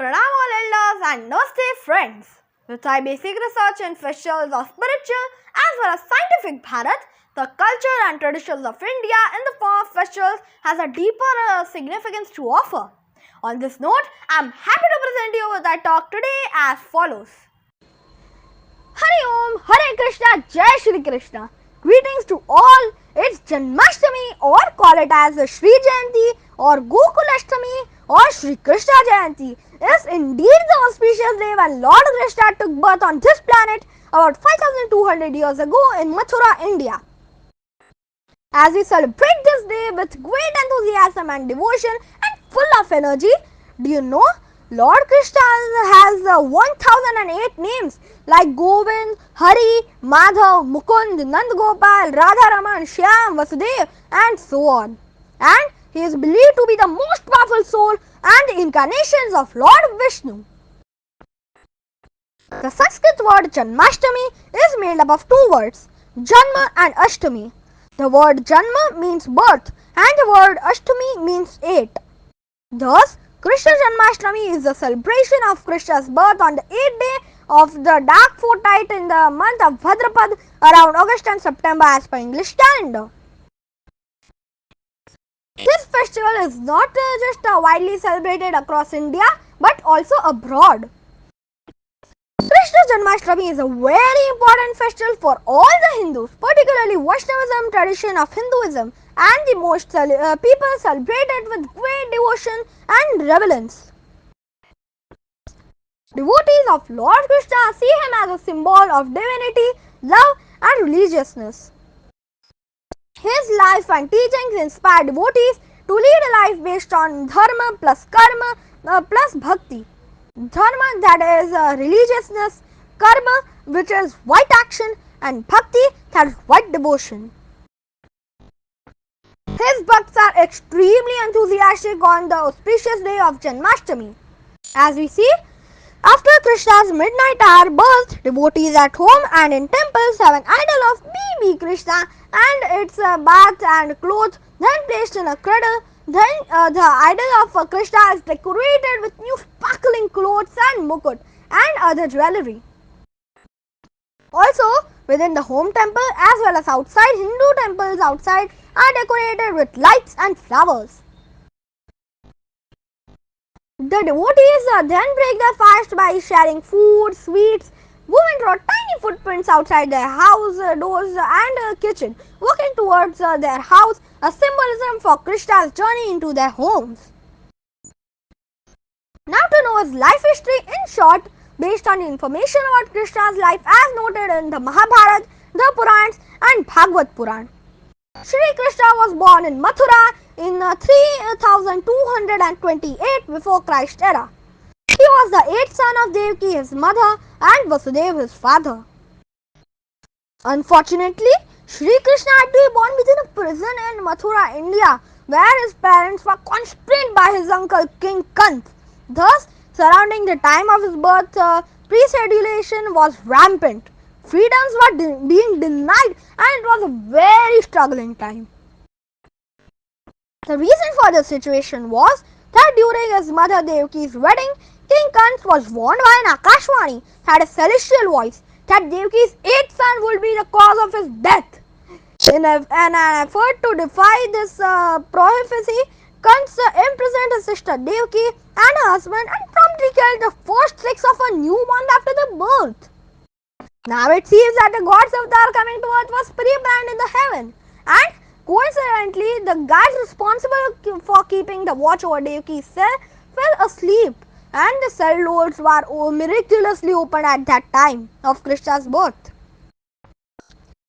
Pranam all elders and Namaste friends. With my basic research in festivals of spiritual as well as scientific Bharat, the culture and traditions of India in the form of festivals has a deeper significance to offer. On this note, I am happy to present you with our talk today as follows. Hari Om, Hare Krishna, Jai Shri Krishna. Greetings to all. It's Janmashtami, or call it as Shri Jayanti or Gokulashtami or Shri Krishna Jayanti, is indeed the auspicious day when Lord Krishna took birth on this planet about 5200 years ago in Mathura, India. As we celebrate this day with great enthusiasm and devotion and full of energy, do you know Lord Krishna has 1008 names like Govind, Hari, Madhav, Mukund, Nandagopal, Radharaman, Shyam, Vasudev and so on. And he is believed to be the most powerful soul and incarnations of Lord Vishnu. The Sanskrit word Janmashtami is made up of two words, Janma and Ashtami. The word Janma means birth and the word Ashtami means 8. Thus, Krishna Janmashtami is the celebration of Krishna's birth on the 8th day of the dark fortnight in the month of Bhadrapad around August and September as per English calendar. This festival is not just widely celebrated across India but also abroad. Krishna Janmashtami is a very important festival for all the Hindus, particularly Vaishnavism tradition of Hinduism, and the most people celebrate it with great devotion and reverence. Devotees of Lord Krishna see him as a symbol of divinity, love and religiousness. His life and teachings inspire devotees to lead a life based on dharma plus karma plus bhakti. Dharma, that is religiousness, karma, which is right action, and bhakti, that is right devotion. His bhakts are extremely enthusiastic on the auspicious day of Janmashtami. As we see, after Krishna's midnight hour birth, devotees at home and in temples have an idol of baby Krishna and its bath and clothes, then placed in a cradle. Then the idol of Krishna is decorated with new sparkling clothes and mukut and other jewelry. Also, within the home temple as well as outside, Hindu temples outside are decorated with lights and flowers. The devotees then break their fast by sharing food, sweets. Women draw tiny footprints outside their house doors and kitchen, walking towards their house, a symbolism for Krishna's journey into their homes. Now to know his life history in short, based on information about Krishna's life as noted in the Mahabharata, the Purans and Bhagavad Puran. Shri Krishna was born in Mathura in 3228 before Christ era. He was the 8th son of Devaki, his mother, and Vasudeva, his father. Unfortunately, Shri Krishna had to be born within a prison in Mathura, India, where his parents were constrained by his uncle King Kant. Thus, surrounding the time of his birth, pre-sedulation was rampant. Freedoms were being denied and it was a very struggling time. The reason for this situation was that during his mother Devaki's wedding, King Kant was warned by an Akashvani, had a celestial voice, that Devaki's 8th son would be the cause of his death. In an effort to defy this prophecy, Kant imprisoned his sister Devaki and her husband and promptly killed the first 6 of a new month after the birth. Now it seems that the gods of the coming to earth was pre-planned in the heaven, and coincidentally the guards responsible for keeping the watch over Devaki's cell fell asleep, and the cell doors were miraculously opened at that time of Krishna's birth.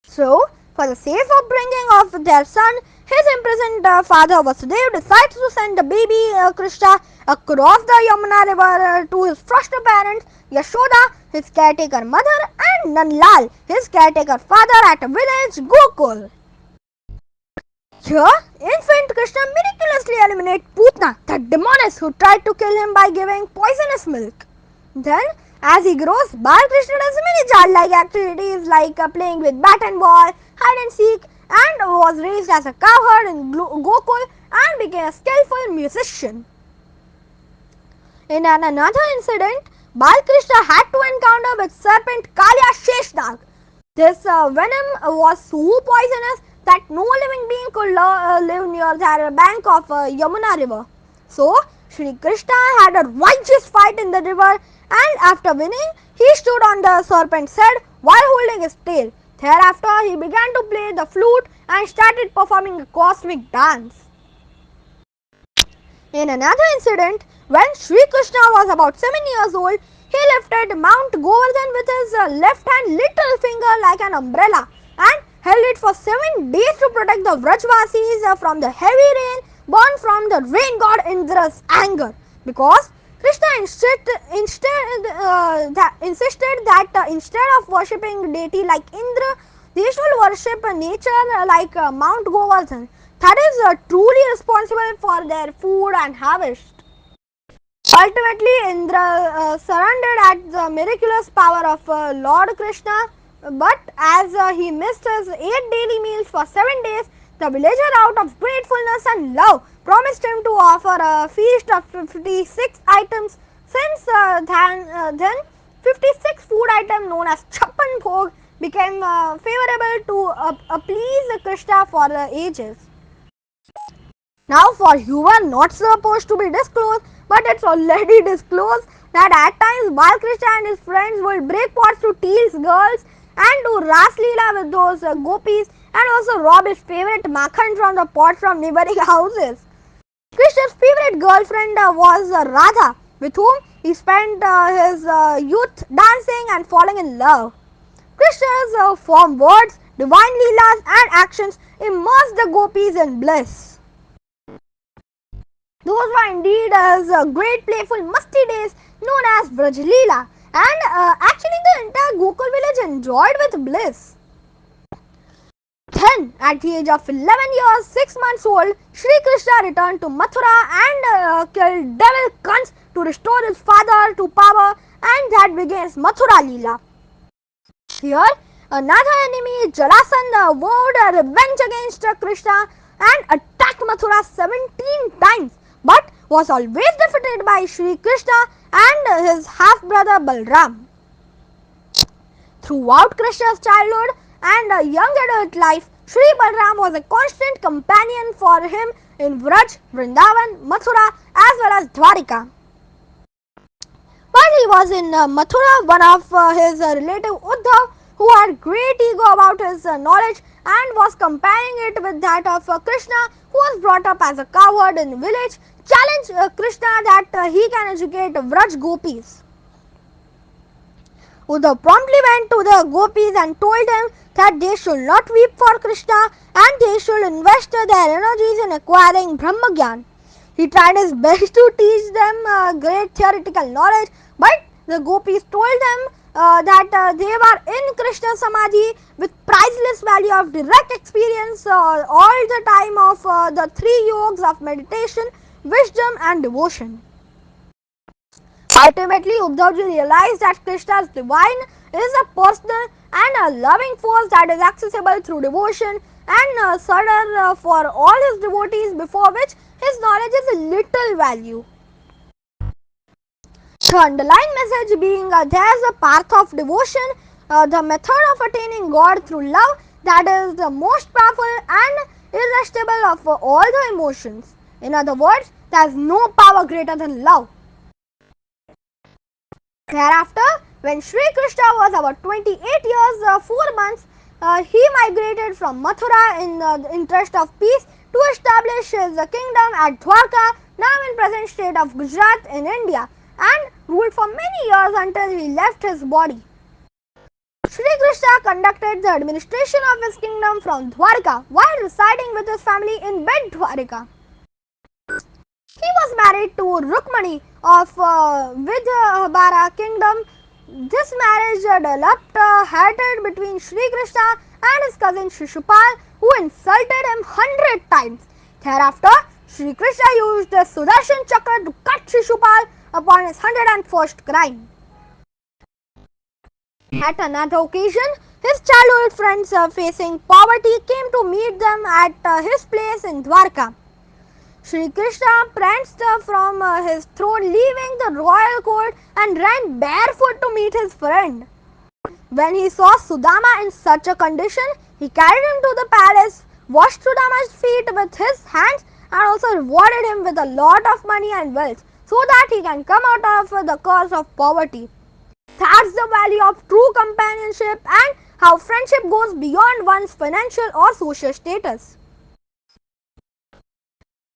So, for the safe upbringing of their son, his imprisoned father Vasudeva decides to send the baby Krishna across the Yamuna river to his foster parents Yashoda, his caretaker mother, and Nandlal, his caretaker father, at a village Gokul. Here, infant Krishna miraculously eliminates Putna, the demoness who tried to kill him by giving poisonous milk. Then, as he grows, Balakrishna does many childlike activities like playing with bat and ball, hide and seek, and was raised as a cowherd in Gokul and became a skillful musician. In another incident, Balkrishna had to encounter with serpent Kalya Sheshnag. This venom was so poisonous that no living being could live near the bank of Yamuna river. So, Shri Krishna had a righteous fight in the river, and after winning, he stood on the serpent's head while holding his tail. Thereafter, he began to play the flute and started performing a cosmic dance. In another incident, when Sri Krishna was about 7 years old, he lifted Mount Govardhan with his left hand little finger like an umbrella and held it for 7 days to protect the Vrajvasis from the heavy rain born from the rain god Indra's anger. Because Krishna insisted that instead of worshipping deity like Indra, they should worship nature like Mount Govardhan, that is truly responsible for their food and harvest. Ultimately, Indra surrendered at the miraculous power of Lord Krishna, but as he missed his 8 daily meals for 7 days, the villager, out of gratefulness and love, promised him to offer a feast of 56 items. Since then 56 food items known as Chappan Bhog became favorable to appease Krishna for the ages. Now, for you are not supposed to be disclosed, but it's already disclosed that at times Balkrishna and his friends would break pots to tease girls and do Ras Leela with those gopis, and also rob his favorite makhan from the pot from neighboring houses. Krishna's favorite girlfriend was Radha, with whom he spent his youth dancing and falling in love. Krishna's form words, divine leelas and actions immersed the gopis in bliss. Those were indeed as great playful musty days known as Braj Leela, and actually the entire Gokul village enjoyed with bliss. Then, at the age of 11 years, 6 months old, Shri Krishna returned to Mathura and killed devil Kans to restore his father to power, and that begins Mathura Leela. Here, another enemy, Jarasandha, vowed revenge against Krishna and attacked Mathura 17 times, but was always defeated by Shri Krishna and his half-brother Balram. Throughout Krishna's childhood and young adult life, Shri Balram was a constant companion for him in Vraj, Vrindavan, Mathura as well as Dwarika. While he was in Mathura, one of his relative Uddhav, who had great ego about his knowledge and was comparing it with that of Krishna, who was brought up as a cowherd in the village, challenged Krishna that he can educate Vraj gopis. Uddhav promptly went to the gopis and told them that they should not weep for Krishna and they should invest their energies in acquiring Brahmagyan. He tried his best to teach them great theoretical knowledge, but the gopis told them that they were in Krishna Samadhi with priceless value of direct experience all the time of the 3 yogs of meditation, wisdom and devotion. Ultimately, Uddhavji realized that Krishna's divine is a personal and a loving force that is accessible through devotion and subtle for all his devotees, before which his knowledge is of little value. The underlying message being there is a path of devotion, the method of attaining God through love that is the most powerful and irresistible of all the emotions. In other words, there is no power greater than love. Thereafter, when Sri Krishna was about 28 years, 4 months, he migrated from Mathura in the interest of peace to establish his kingdom at Dwarka, now in present state of Gujarat in India, and ruled for many years until he left his body. Sri Krishna conducted the administration of his kingdom from Dwarka while residing with his family in Bet Dwarika. He was married to Rukmani of Vidhabara kingdom. This marriage developed hatred between Sri Krishna and his cousin Shishupal, who insulted him 100 times. Thereafter, Sri Krishna used the Sudarshan Chakra to cut Shishupal upon his 101st crime. At another occasion, his childhood friends facing poverty came to meet them at his place in Dwarka. Sri Krishna pranced from his throne, leaving the royal court, and ran barefoot to meet his friend. When he saw Sudama in such a condition, he carried him to the palace, washed Sudama's feet with his hands, and also rewarded him with a lot of money and wealth so that he can come out of the curse of poverty. That's the value of true companionship and how friendship goes beyond one's financial or social status.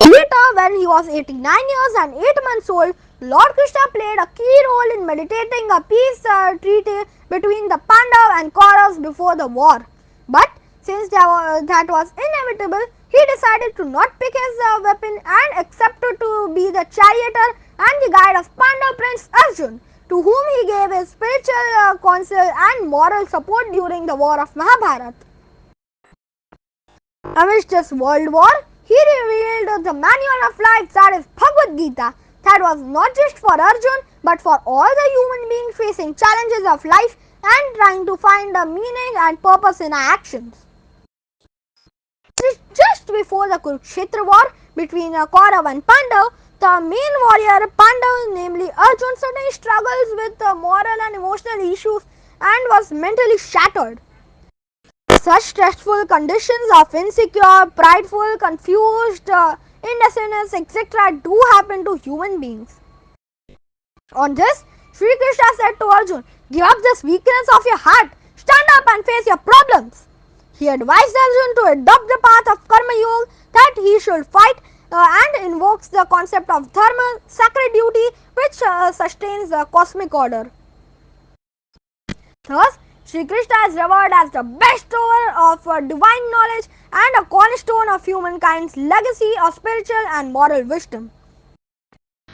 Later, when he was 89 years and 8 months old, Lord Krishna played a key role in meditating a peace treaty between the Pandavas and Kauravas before the war. But since that was inevitable, he decided to not pick his weapon and accepted to be the charioteer and the guide of Pandav Prince Arjun, to whom he gave his spiritual counsel and moral support during the war of Mahabharata. Amidst this world war, he revealed the manual of life, that is Bhagavad Gita, that was not just for Arjun but for all the human beings facing challenges of life and trying to find a meaning and purpose in our actions. Just before the Kurukshetra war between Kaurav and Pandav, the main warrior Pandav, namely Arjun, suddenly struggles with moral and emotional issues and was mentally shattered. Such stressful conditions of insecure, prideful, confused, indecisiveness, etc. do happen to human beings. On this, Sri Krishna said to Arjun, "Give up this weakness of your heart, stand up and face your problems." He advised Arjun to adopt the path of Karma Yoga, that he should fight and invokes the concept of Dharma, sacred duty, which sustains the cosmic order. Thus, Sri Krishna is revered as the bestower of divine knowledge and a cornerstone of humankind's legacy of spiritual and moral wisdom.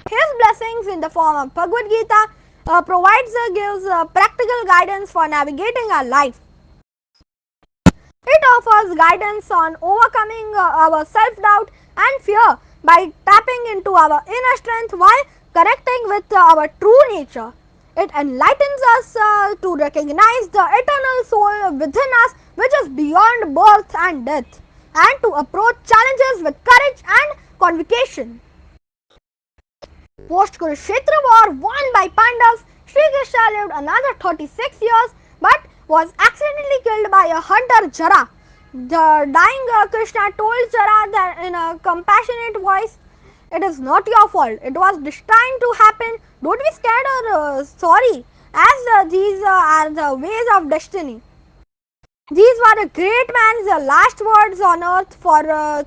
His blessings in the form of Bhagavad Gita gives practical guidance for navigating our life. It offers guidance on overcoming our self-doubt and fear by tapping into our inner strength while connecting with our true nature. It enlightens us to recognize the eternal soul within us, which is beyond birth and death, and to approach challenges with courage and conviction. Post Kurukshetra war won by Pandavas, Sri Krishna lived another 36 years but was accidentally killed by a hunter, Jara. The dying Krishna told Jara that in a compassionate voice, "It is not your fault. It was destined to happen. Don't be scared or sorry, as these are the ways of destiny." These were the great man's last words on earth, for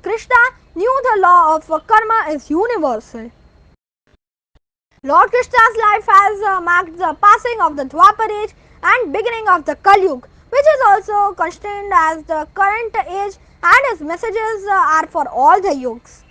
Krishna knew the law of karma is universal. Lord Krishna's life has marked the passing of the Dwapar age and beginning of the Kali Yuga, which is also constrained as the current age, and his messages are for all the yugas.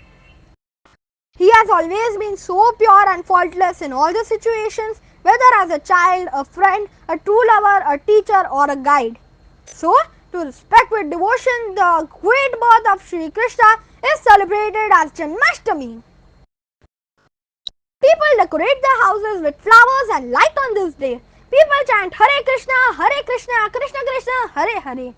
He has always been so pure and faultless in all the situations, whether as a child, a friend, a true lover, a teacher or a guide. So, to respect with devotion the great birth of Sri Krishna is celebrated as Janmashtami. People decorate their houses with flowers and light on this day. People chant Hare Krishna, Krishna Krishna, Hare Hare.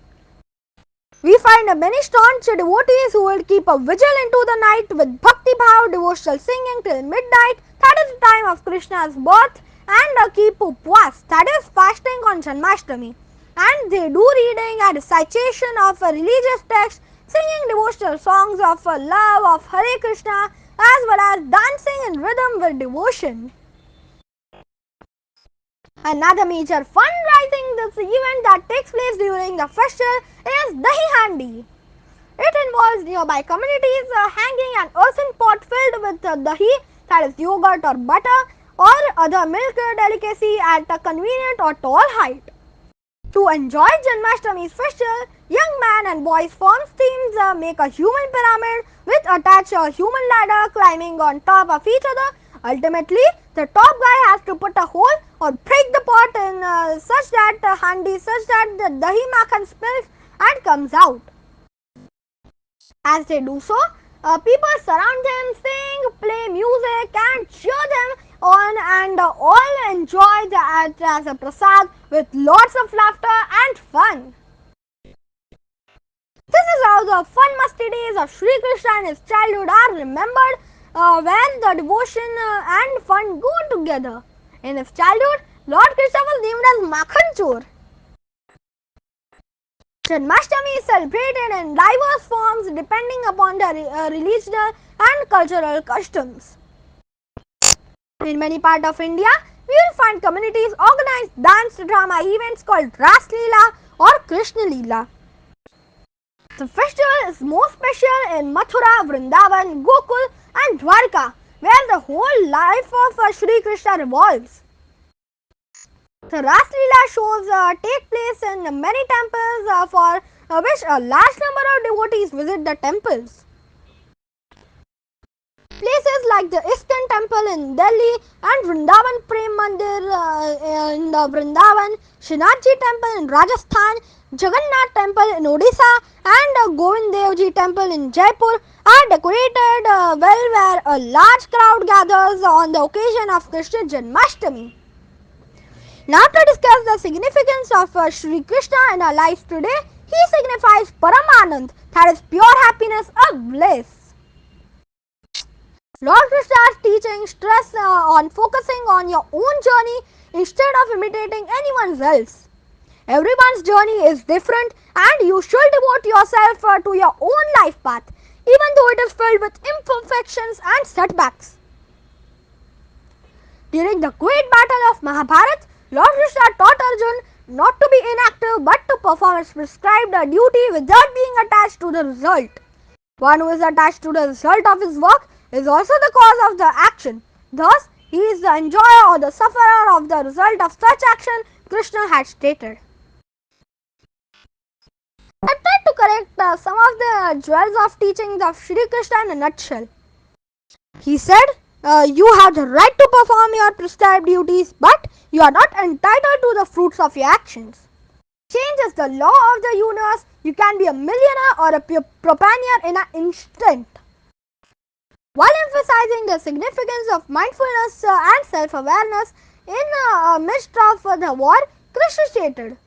We find many staunch devotees who will keep a vigil into the night with bhakti bhav, devotional singing till midnight, that is the time of Krishna's birth, and keep upwas, that is fasting on Janmashtami. And they do reading and recitation of a religious text, singing devotional songs of love of Hare Krishna, as well as dancing in rhythm with devotion. Another major fundraising this event that takes place during the festival is Dahi Handi. It involves nearby communities hanging an earthen pot filled with dahi, that is yogurt or butter, or other milk delicacy at a convenient or tall height. To enjoy Janmashtami's festival, young men and boys form teams, make a human pyramid with attached a human ladder climbing on top of each other. Ultimately, the top guy has to put a hole or break the pot in such that the dahi makhan spills and comes out. As they do so, people surround them, sing, play music and cheer them on, and all enjoy that as a prasad with lots of laughter and fun. This is how the fun musty days of Sri Krishna and his childhood are remembered, where the devotion and fun go together. In his childhood, Lord Krishna was named as Makhan Chor. Janmashtami is celebrated in diverse forms depending upon the religious and cultural customs. In many parts of India, we will find communities organize dance drama events called Ras Leela or Krishna Leela. The festival is most special in Mathura, Vrindavan, Gokul and Dwarka, where the whole life of Sri Krishna revolves. The Ras Leela shows take place in many temples for which a large number of devotees visit the temples. Places like the ISKCON temple in Delhi and Vrindavan Prem Mandir in the Vrindavan, Srinathji temple in Rajasthan, Jagannath temple in Odisha and Govind Dev Ji temple in Jaipur are decorated well where a large crowd gathers on the occasion of Krishna Janmashtami. Now to discuss the significance of Sri Krishna in our lives today, he signifies Paramanand, that is pure happiness or bliss. Lord Krishna's teaching stress on focusing on your own journey instead of imitating anyone else. Everyone's journey is different and you should devote yourself to your own life path, even though it is filled with imperfections and setbacks. During the great battle of Mahabharata, Lord Krishna taught Arjun not to be inactive but to perform his prescribed duty without being attached to the result. One who is attached to the result of his work is also the cause of the action. Thus, he is the enjoyer or the sufferer of the result of such action, Krishna had stated. I tried to correct some of the jewels of teachings of Sri Krishna in a nutshell. He said, you have the right to perform your prescribed duties, but you are not entitled to the fruits of your actions. Change is the law of the universe. You can be a millionaire or a propaneer in an instant. While emphasizing the significance of mindfulness and self-awareness in the midst of the war, Krishna stated,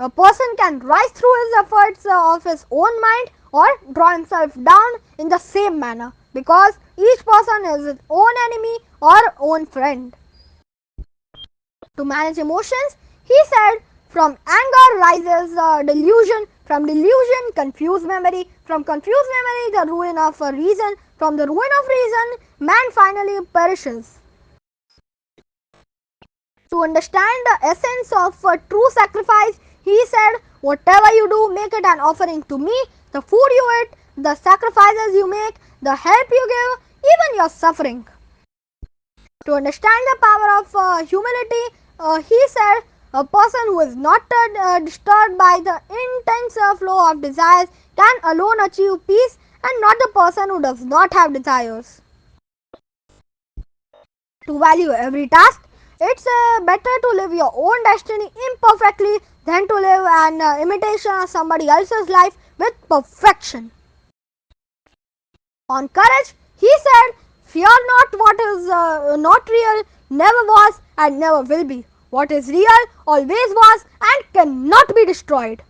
a person can rise through his efforts of his own mind or draw himself down in the same manner, because each person is his own enemy or own friend. To manage emotions, he said, from anger rises delusion, from delusion confused memory, from confused memory the ruin of reason, from the ruin of reason man finally perishes. To understand the essence of true sacrifice, he said, whatever you do, make it an offering to me. The food you eat, the sacrifices you make, the help you give, even your suffering. To understand the power of humility, he said, a person who is not disturbed by the intense flow of desires can alone achieve peace, and not the person who does not have desires. To value every task, it's better to live your own destiny imperfectly than to live an imitation of somebody else's life with perfection. On courage, he said, fear not what is not real, never was and never will be. What is real always was and cannot be destroyed.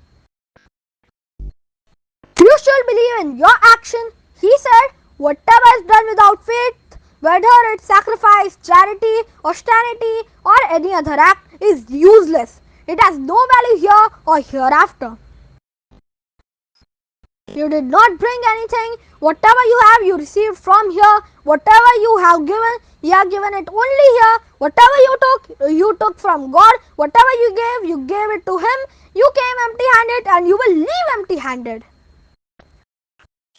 You should believe in your action. He said, whatever is done without faith, whether it's sacrifice, charity, austerity or any other act, is useless. It has no value here or hereafter. You did not bring anything. Whatever you have, you received from here. Whatever you have given, you have given it only here. Whatever you took from God. Whatever you gave it to Him. You came empty-handed and you will leave empty-handed.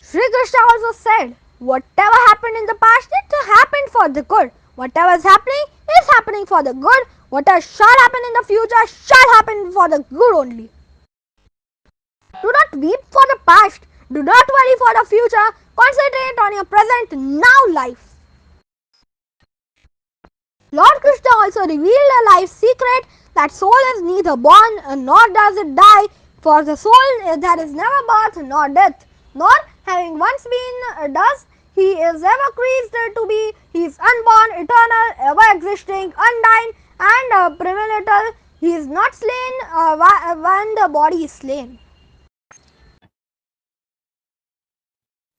Sri Krishna also said, whatever happened in the past, it happened for the good. Whatever is happening for the good. Whatever shall happen in the future, shall happen for the good only. Do not weep for the past. Do not worry for the future. Concentrate on your present now life. Lord Krishna also revealed a life secret, that soul is neither born nor does it die. For the soul there is never birth nor death, nor having once been does he is ever created to be. He is unborn, eternal, ever existing, undying and premonital. He is not slain when the body is slain.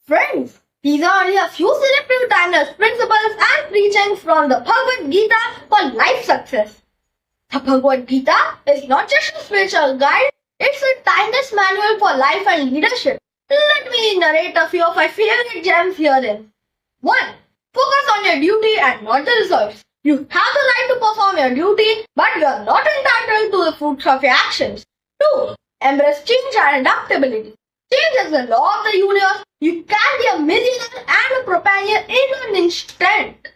Friends, these are only a few selective timeless principles and preachings from the Bhagavad Gita for life success. The Bhagavad Gita is not just a spiritual guide, it's a timeless manual for life and leadership. Let me narrate a few of my favorite gems herein. 1. Focus on your duty and not the results. You have the right to perform your duty, but you are not entitled to the fruits of your actions. 2. Embrace change and adaptability. Change is the law of the universe. You can be a millionaire and a propeller in an instant.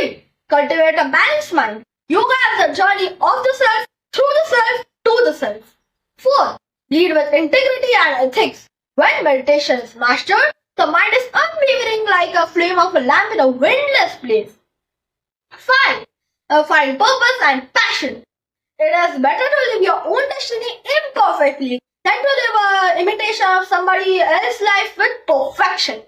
3. Cultivate a balanced mind. Yoga is the journey of the self, through the self, to the self. 4. Lead with integrity and ethics. When meditation is mastered, the mind is unwavering like a flame of a lamp in a windless place. 5. Find purpose and passion. It is better to live your own destiny imperfectly than to live an imitation of somebody else's life with perfection.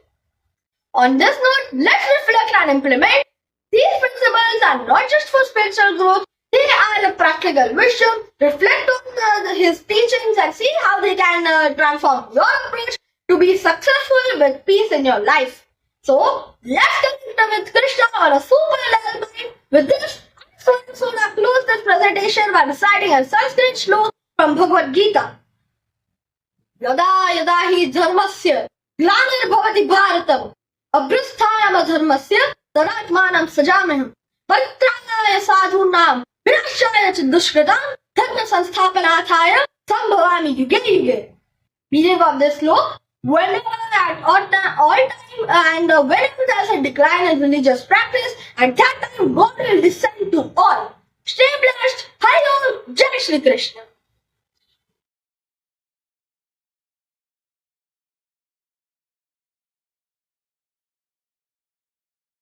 On this note, let's reflect and implement. These principles are not just for spiritual growth, they are a practical wisdom. Reflect on his teachings and see how they can transform your approach to be successful with peace in your life. So, let's connect with Krishna on a super level mind. With this, I close this presentation by reciting a Sanskrit shloka from Bhagavad Gita. Yada yada hi dharmasya glanir bharatam abhristhanam dharmasya tadatmanam sajamaham paritranaya sadhunam vinashaya ch dushkritam dharma sansthapanataya sambhavami yuge yuge. Meaning of this sloka: whenever at all time and whenever there is a decline in religious practice, at that time God will descend to all. Stay blessed. Hari Om. Jai Shri Krishna.